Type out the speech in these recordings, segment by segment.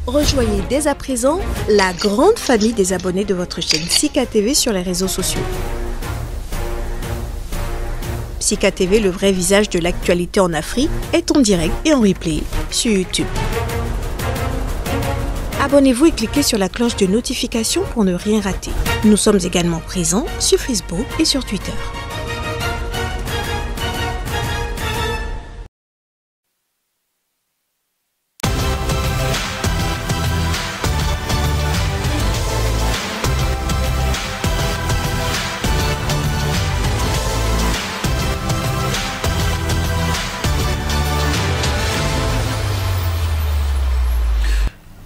Rejoignez dès à présent la grande famille des abonnés de votre chaîne Sika TV sur les réseaux sociaux. Sika TV, le vrai visage de l'actualité en Afrique, est en direct et en replay sur YouTube. Abonnez-vous et cliquez sur la cloche de notification pour ne rien rater. Nous sommes également présents sur Facebook et sur Twitter.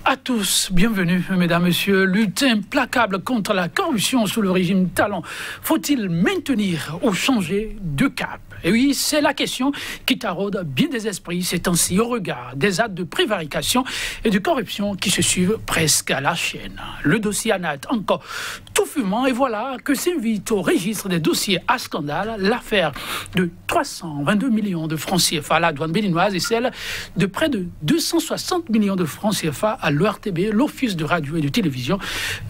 À tous, bienvenue, mesdames, messieurs. Lutte implacable contre la corruption sous le régime Talon. Faut-il maintenir ou changer de cap? Et oui, c'est la question qui taraude bien des esprits ces temps-ci au regard des actes de prévarication et de corruption qui se suivent presque à la chaîne. Le dossier ANAT encore tout fumant et voilà que s'invite au registre des dossiers à scandale l'affaire de 322 millions de francs CFA à la douane béninoise et celle de près de 260 millions de francs CFA à l'ORTB, l'Office de radio et de télévision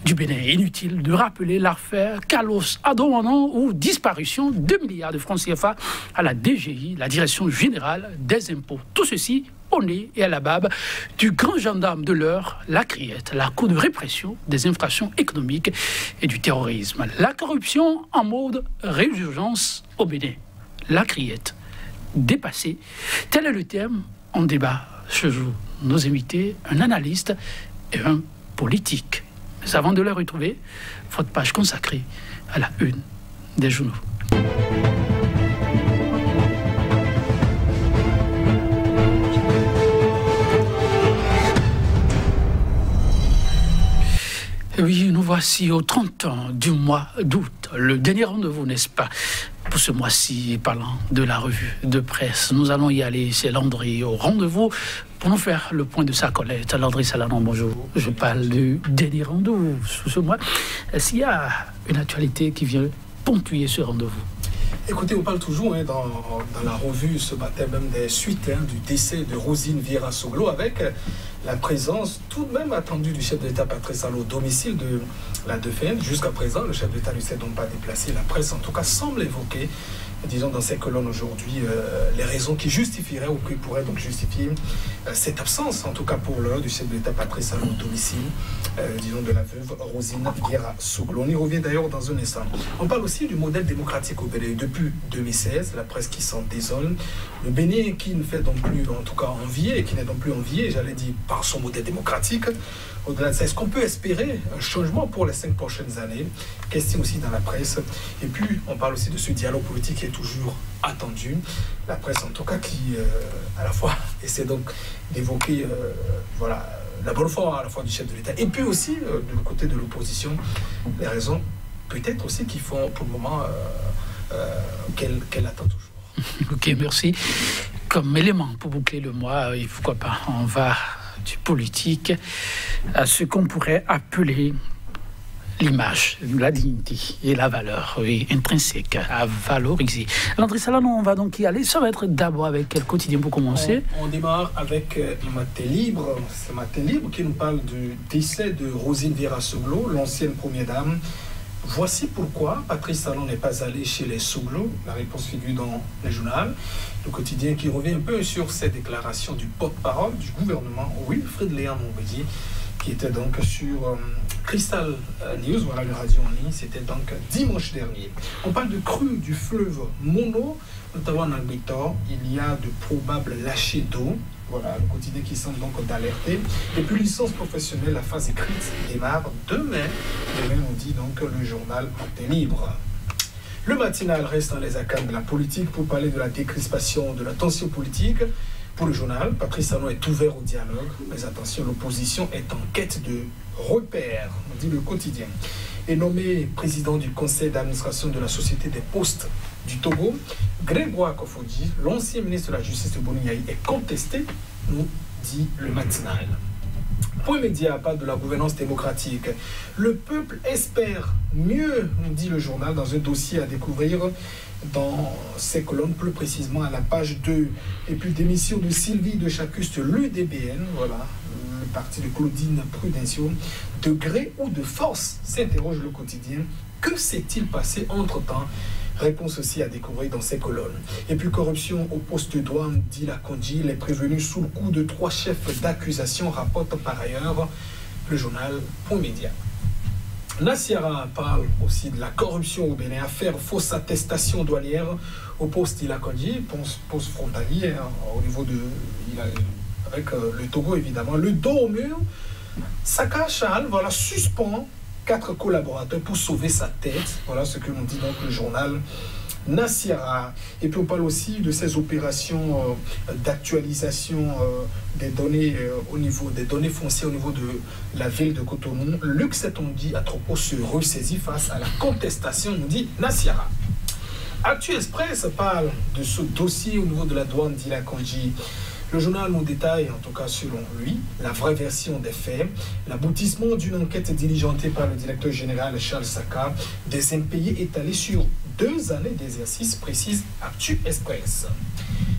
du Bénin. Inutile de rappeler l'affaire Carlos Adomano ou disparition 2 milliards de francs CFA à la DGI, la Direction Générale des Impôts. Tout ceci au nez et à la barbe du grand gendarme de l'heure, la Criette, la Cour de répression des infractions économiques et du terrorisme. La corruption en mode résurgence au Bénin. La Criette, dépassée, tel est le thème en débat ce jour. Nos invités, un analyste et un politique. Mais avant de les retrouver, votre page consacrée à la une des journaux. Oui, nous voici au 30 ans du mois d'août, le dernier rendez-vous, n'est-ce pas? Pour ce mois-ci, parlant de la revue de presse, nous allons y aller, c'est Landry au rendez-vous pour nous faire le point de sa collègue. Landry Salanon, bonjour. Je parle du dernier rendez-vous sous ce mois. Est-ce qu'il y a une actualité qui vient ponctuer ce rendez-vous? Écoutez, on parle toujours dans la revue ce matin même des suites du décès de Rosine Vieira-Soglo avec la présence tout de même attendue du chef de l'État Patrice Talon au domicile de la défunte. Jusqu'à présent, le chef de l'État ne s'est donc pas déplacé. La presse, en tout cas, semble évoquer, disons dans ces colonnes aujourd'hui, les raisons qui justifieraient ou qui pourraient donc justifier cette absence, en tout cas pour l'heure, du chef de l'État Patrice Talon au domicile, disons de la veuve Rosine Vieira-Soglo. On y revient d'ailleurs dans un instant. On parle aussi du modèle démocratique au Bénin. Depuis 2016, la presse qui s'en désole, le Bénin qui ne fait donc plus, en tout cas, envier, qui n'est donc plus envié, j'allais dire, par son modèle démocratique. Au-delà de ça, est-ce qu'on peut espérer un changement pour les 5 prochaines années? Question aussi dans la presse. Et puis, on parle aussi de ce dialogue politique qui est toujours attendu. La presse, en tout cas, qui, à la fois, essaie donc d'évoquer, voilà, la bonne foi à la fois du chef de l'État. Et puis aussi, du côté de l'opposition, les raisons, peut-être aussi, qui font, pour le moment, qu'elle attend toujours. Ok, merci. Comme élément pour boucler le mois, et pourquoi pas, on va du politique à ce qu'on pourrait appeler l'image, la dignité et la valeur intrinsèque à valoriser. Landry Salanon, on va donc y aller. Ça va être d'abord avec quel quotidien pour commencer? On démarre avec le Matin Libre. C'est Matin Libre qui nous parle du décès de Rosine Vieira-Soglo, l'ancienne première dame. Voici pourquoi Patrice Talon n'est pas allé chez les Soglo. La réponse figure dans le journal. Le quotidien qui revient un peu sur ces déclarations du porte-parole du gouvernement, Wilfrid Léon Montbédier, qui était donc sur Crystal News, voilà le radio en ligne, c'était donc dimanche dernier. On parle de crue du fleuve Mono, notamment en Albitor, il y a de probables lâchers d'eau. Voilà, le quotidien qui semble donc d'alerter. Et puis, licence professionnelle, la phase écrite démarre demain. Demain, on dit donc le journal Matin Libre. Le matinal reste dans les arcanes de la politique pour parler de la décrispation, de la tension politique. Pour le journal, Patrice Talon est ouvert au dialogue. Mais attention, l'opposition est en quête de repères, on dit le quotidien. Et nommé président du conseil d'administration de la Société des Postes du Togo, Grégoire Kofodi, l'ancien ministre de la Justice de Boniaï, est contesté, nous dit le matinal. Point média, pas de la gouvernance démocratique. Le peuple espère mieux, nous dit le journal, dans un dossier à découvrir dans ces colonnes, plus précisément à la page 2. Et puis démission de Sylvie de Chacuste, l'UDBN, voilà. Le parti de Claudine Prudencio. De gré ou de force, s'interroge le quotidien. Que s'est-il passé entre-temps? Réponse aussi à découvrir dans ces colonnes. Et puis corruption au poste de douane, dit la Kondji. Les prévenus sous le coup de 3 chefs d'accusation, rapporte par ailleurs le journal Point Média. Nassiara parle aussi de la corruption au Bénin, affaire fausse attestation douanière au poste d'Ila-Kondji, poste frontalier au niveau de avec le Togo évidemment. Le dos au mur, Saka Chal, voilà, suspend 4 collaborateurs pour sauver sa tête. Voilà ce que nous dit donc le journal Nassiara. Et puis on parle aussi de ces opérations d'actualisation des données au niveau des données foncières au niveau de la ville de Cotonou. Luc Setondi à propos se ressaisit face à la contestation, nous dit Nassiara. Actu Express parle de ce dossier au niveau de la douane d'Ila-Kondji. Le journal nous détaille, en tout cas selon lui, la vraie version des faits, l'aboutissement d'une enquête diligentée par le directeur général Charles Saka, des impayés étalés sur 2 années d'exercice, précise Actu Express.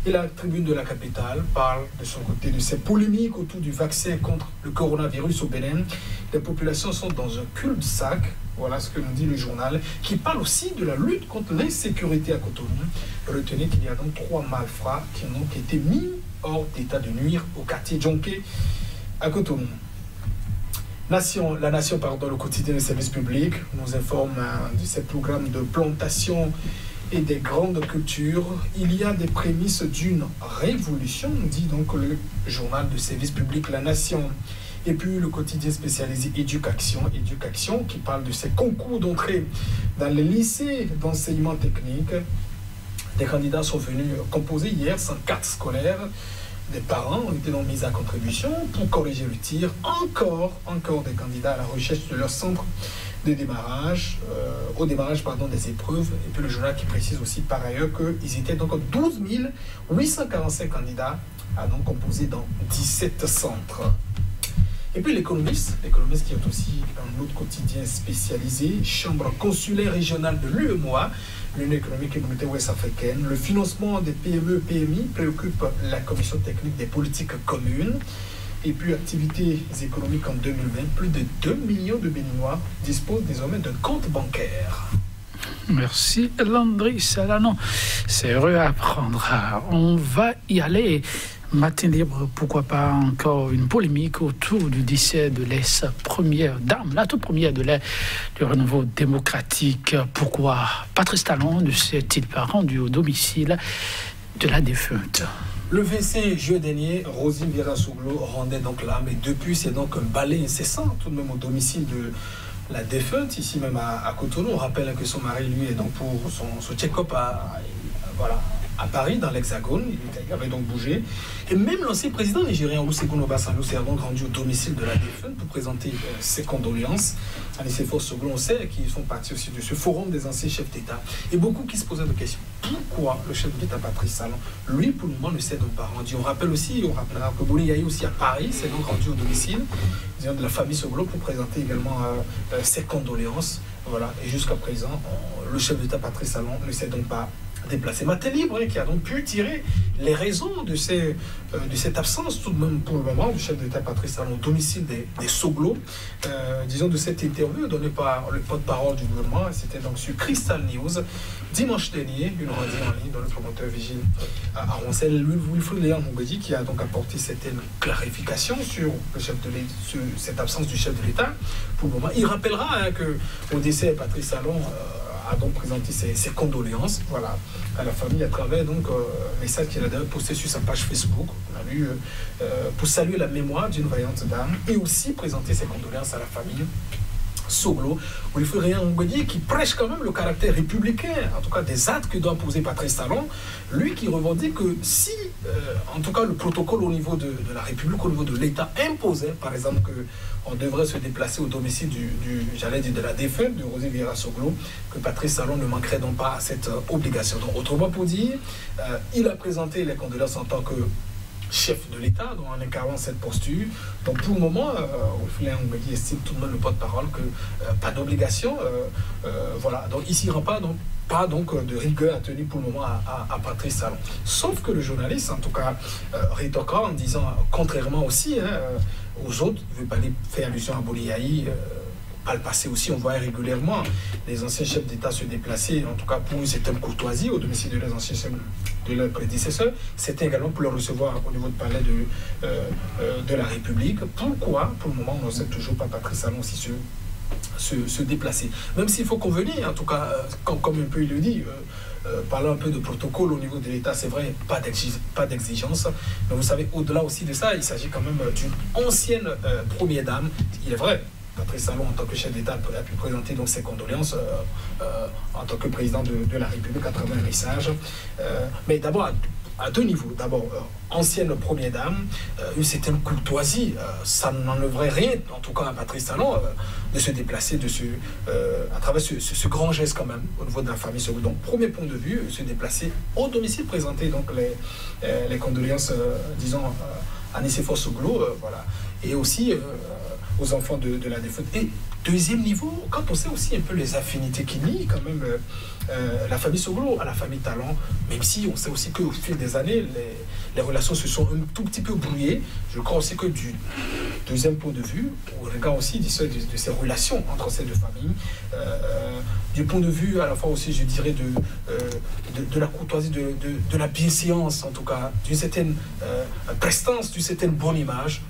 Et la tribune de la capitale parle de son côté de ces polémiques autour du vaccin contre le coronavirus au Bénin. Les populations sont dans un cul-de-sac, voilà ce que nous dit le journal, qui parle aussi de la lutte contre l'insécurité à Cotonou. Retenez qu'il y a donc 3 malfrats qui ont été mis hors d'état de nuire au quartier Djonké à Cotonou. La Nation, le quotidien des services publics, nous informe de ces programmes de plantation et des grandes cultures. Il y a des prémices d'une révolution, dit donc le journal de service public La Nation. Et puis le quotidien spécialisé Éducation qui parle de ces concours d'entrée dans les lycées d'enseignement technique. Des candidats sont venus composer hier 104 scolaires. Des parents ont été donc mis à contribution pour corriger le tir. Encore des candidats à la recherche de leur centre de démarrage, au démarrage des épreuves. Et puis le journal qui précise aussi par ailleurs qu'ils étaient donc 12 845 candidats à donc composer dans 17 centres. Et puis l'économiste qui est aussi un autre quotidien spécialisé, chambre consulaire régionale de l'UEMOA, l'Union économique et monétaire ouest-africaine. Le financement des PME et PMI préoccupe la commission technique des politiques communes. Et puis activités économiques en 2020, plus de 2 millions de Béninois disposent désormais d'un compte bancaire. Merci Landry Salanon, c'est heureux à apprendre. On va y aller. Matin libre, pourquoi pas encore une polémique autour du décès de l'ex-première dame, la toute première de du renouveau démocratique. Pourquoi Patrice Talon ne s'est-il pas rendu au domicile de la défunte? Le 25 juillet dernier, Rosine Vieira-Souglo rendait donc l'âme et depuis c'est donc un balai incessant tout de même au domicile de la défunte, ici même à Cotonou. On rappelle que son mari lui est donc pour son check-up à Paris, dans l'Hexagone. Il avait donc bougé. Et même l'ancien président nigérien Olusegun Obasanjo s'est donc rendu au domicile de la défunte pour présenter ses condoléances. Anissé Souglo, on sait qu'ils font partie aussi de ce forum des anciens chefs d'État. Et beaucoup qui se posaient des questions. Pourquoi le chef d'État Patrice Talon, lui, pour le moment, ne s'est donc pas rendu? On rappellera que Bouli Yahi aussi à Paris s'est donc rendu au domicile de la famille Souglo pour présenter également ses condoléances. Voilà. Et jusqu'à présent, le chef d'État Patrice Talon ne s'est donc pas déplacé. Matin libre, qui a donc pu tirer les raisons de cette absence tout de même pour le moment du chef d'État Patrice Talon au domicile des Souglo, disons de cette interview donnée par le porte-parole du gouvernement. C'était donc sur Crystal News dimanche dernier, une radio en ligne dont le promoteur vigile à Roncel, Wilfried Léon Moubedi, qui a donc apporté certaines clarifications sur cette absence du chef de l'État pour le moment. Il rappellera que au décès Patrice Talon a donc présenté ses condoléances à la famille à travers donc un message qu'il a d'ailleurs posté sur sa page Facebook. On a lu pour saluer la mémoire d'une vaillante dame et aussi présenter ses condoléances à la famille Souglo. Wilfried Léon Moubedi qui prêche quand même le caractère républicain, en tout cas des actes que doit poser Patrice Talon, lui qui revendique que si en tout cas le protocole au niveau de la République, au niveau de l'État imposait par exemple que on devrait se déplacer au domicile de la défunte de Rosine Vieira-Souglo, que Patrice Talon ne manquerait donc pas à cette obligation. Donc, autrement pour dire, il a présenté les condoléances en tant que chef de l'État, en incarnant cette posture. Donc pour le moment, Wilfried Léon estime tout de même le porte-parole que pas d'obligation. Donc ici, il n'y aura pas de rigueur à tenir pour le moment à Patrice Talon. Sauf que le journaliste, en tout cas, rétorquera en disant, contrairement aussi aux autres. Je ne veux pas aller faire allusion à Boliaï. Par le passé aussi, on voyait régulièrement les anciens chefs d'État se déplacer, en tout cas pour une certaine courtoisie, au domicile de leurs anciens chefs, de leurs prédécesseurs. C'était également pour le recevoir au niveau du palais de la République. Pourquoi, pour le moment, on ne sait toujours pas Patrice Talon aussi se déplacer. Même s'il faut convenir, en tout cas, comme un peu il le dit, parlant un peu de protocole au niveau de l'État, c'est vrai, pas d'exigence. Mais vous savez, au-delà aussi de ça, il s'agit quand même d'une ancienne première dame. Il est vrai, Patrice Talon, en tant que chef d'État, a pu présenter donc ses condoléances en tant que président de la République à travers un message. Mais d'abord, à deux niveaux. D'abord, ancienne première dame, une certaine courtoisie. Ça n'enlèverait rien, en tout cas à Patrice Talon, de se déplacer à travers ce grand geste quand même, au niveau de la famille Soglo. Donc, premier point de vue, se déplacer au domicile, présenter donc les condoléances, disons, à Nicéphore Soglo, voilà. Et aussi aux enfants de la défunte. Et deuxième niveau, quand on sait aussi un peu les affinités qui lient quand même la famille Soglo à la famille Talon, même si on sait aussi qu'au fil des années, les relations se sont un tout petit peu brouillées. Je crois aussi que du deuxième point de vue, au regard aussi de ces relations entre ces deux familles, du point de vue à la fois aussi, je dirais, de la courtoisie, de la bienséance, en tout cas, d'une certaine prestance, d'une certaine bonne image,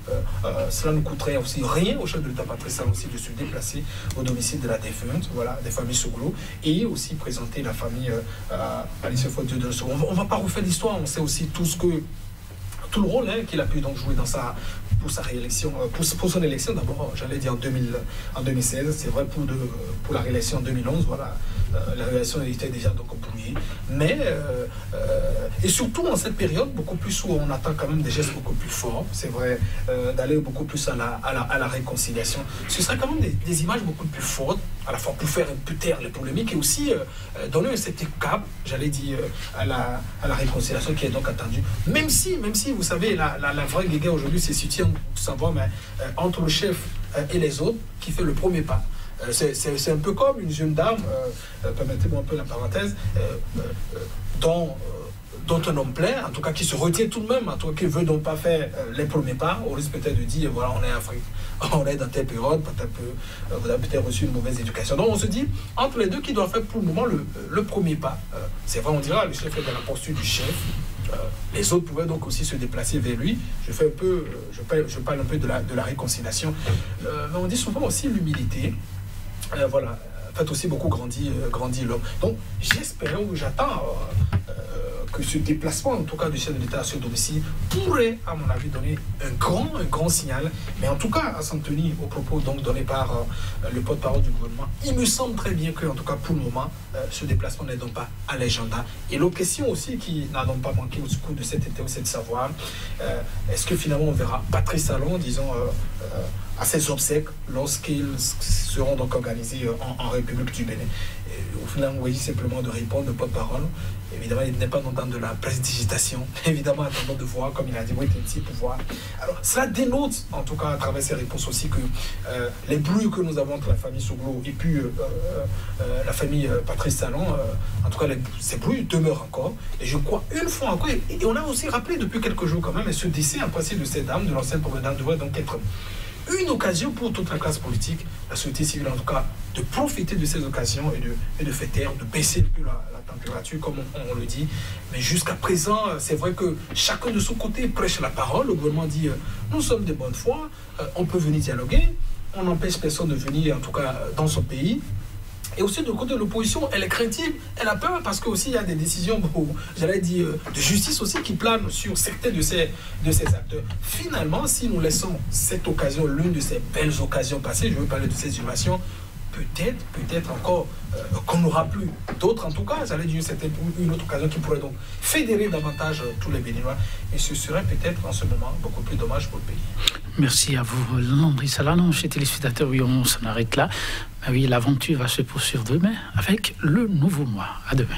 cela ne coûterait aussi rien au chef de l'État Patrice Talon aussi de se déplacer au domicile de la défunte, voilà, des familles Soglo, et aussi présenter la famille Alice Faute de Soglo. On ne va pas refaire l'histoire, on sait aussi tout le rôle qu'il a pu donc jouer pour sa réélection, pour son élection d'abord, j'allais dire en 2016, c'est vrai pour la réélection en 2011, voilà, la réélection était déjà donc brouillée, mais et surtout en cette période beaucoup plus où on attend quand même des gestes beaucoup plus forts, c'est vrai, d'aller beaucoup plus à la réconciliation. Ce sera quand même des images beaucoup plus fortes, à la fois pour faire un peu taire les polémiques et aussi donner un certain cap, j'allais dire, à la réconciliation qui est donc attendue. Même si vous savez, la vraie guerre aujourd'hui c'est situé savoir, mais entre le chef et les autres qui fait le premier pas. C'est un peu comme une jeune dame, permettez-moi un peu la parenthèse, dont un homme plaît, en tout cas qui se retient tout de même, en tout cas qui ne veut donc pas faire les premiers pas, au risque peut-être de dire, voilà, on est en Afrique, on est dans telle période, vous avez peut-être reçu une mauvaise éducation. Donc on se dit, entre les deux, qui doit faire pour le moment le premier pas. C'est vrai, on dira, le chef est dans la posture du chef. Les autres pouvaient donc aussi se déplacer vers lui. Je parle un peu de la réconciliation. Mais on dit souvent aussi l'humilité. Voilà, fait aussi beaucoup grandit l'homme. Donc j'espère ou j'attends que ce déplacement, en tout cas du chef de l'État à ce domicile, pourrait, à mon avis, donner un grand signal. Mais en tout cas, à s'en tenir aux propos donc donnés par le porte-parole du gouvernement, il me semble très bien que, en tout cas pour le moment, ce déplacement n'est donc pas à l'agenda. Et l'autre question aussi qui n'a donc pas manqué au secours de cet été, c'est de savoir est-ce que finalement on verra Patrice Talon, disons, à ses obsèques lorsqu'ils seront donc organisés en République du Bénin. Et au final, on voyait simplement de répondre de porte-parole. Évidemment, il n'est pas dans de la prestidigitation. Évidemment, attendant de voir, comme il a dit, oui, ici pour voir. Alors, cela dénote, en tout cas, à travers ces réponses aussi, que les bruits que nous avons entre la famille Soglo et puis la famille Patrice Talon, en tout cas, ces bruits demeurent encore. Et je crois, une fois encore, et on a aussi rappelé depuis quelques jours quand même, et ce décès en principe de cette dame, de l'ancienne première dame, devrait donc être une occasion pour toute la classe politique, la société civile en tout cas, de profiter de ces occasions et de faire taire, de baisser un peu la température, comme on le dit. Mais jusqu'à présent, c'est vrai que chacun de son côté prêche la parole. Le gouvernement dit nous sommes de bonne foi, on peut venir dialoguer, on n'empêche personne de venir, en tout cas, dans son pays. Et aussi, de côté de l'opposition, elle est craintive, elle a peur parce qu'il y a des décisions, j'allais dire, de justice aussi qui planent sur certains de ces acteurs. Finalement, si nous laissons cette occasion, l'une de ces belles occasions passées, je veux parler de ces innovations, peut-être encore qu'on n'aura plus d'autres, en tout cas, j'allais dire une autre occasion qui pourrait donc fédérer davantage tous les Béninois. Et ce serait peut-être en ce moment beaucoup plus dommage pour le pays. Merci à vous, Landry Salanon. Chez téléspectateurs, oui, on s'en arrête là. Mais oui, l'aventure va se poursuivre demain avec le nouveau mois. À demain.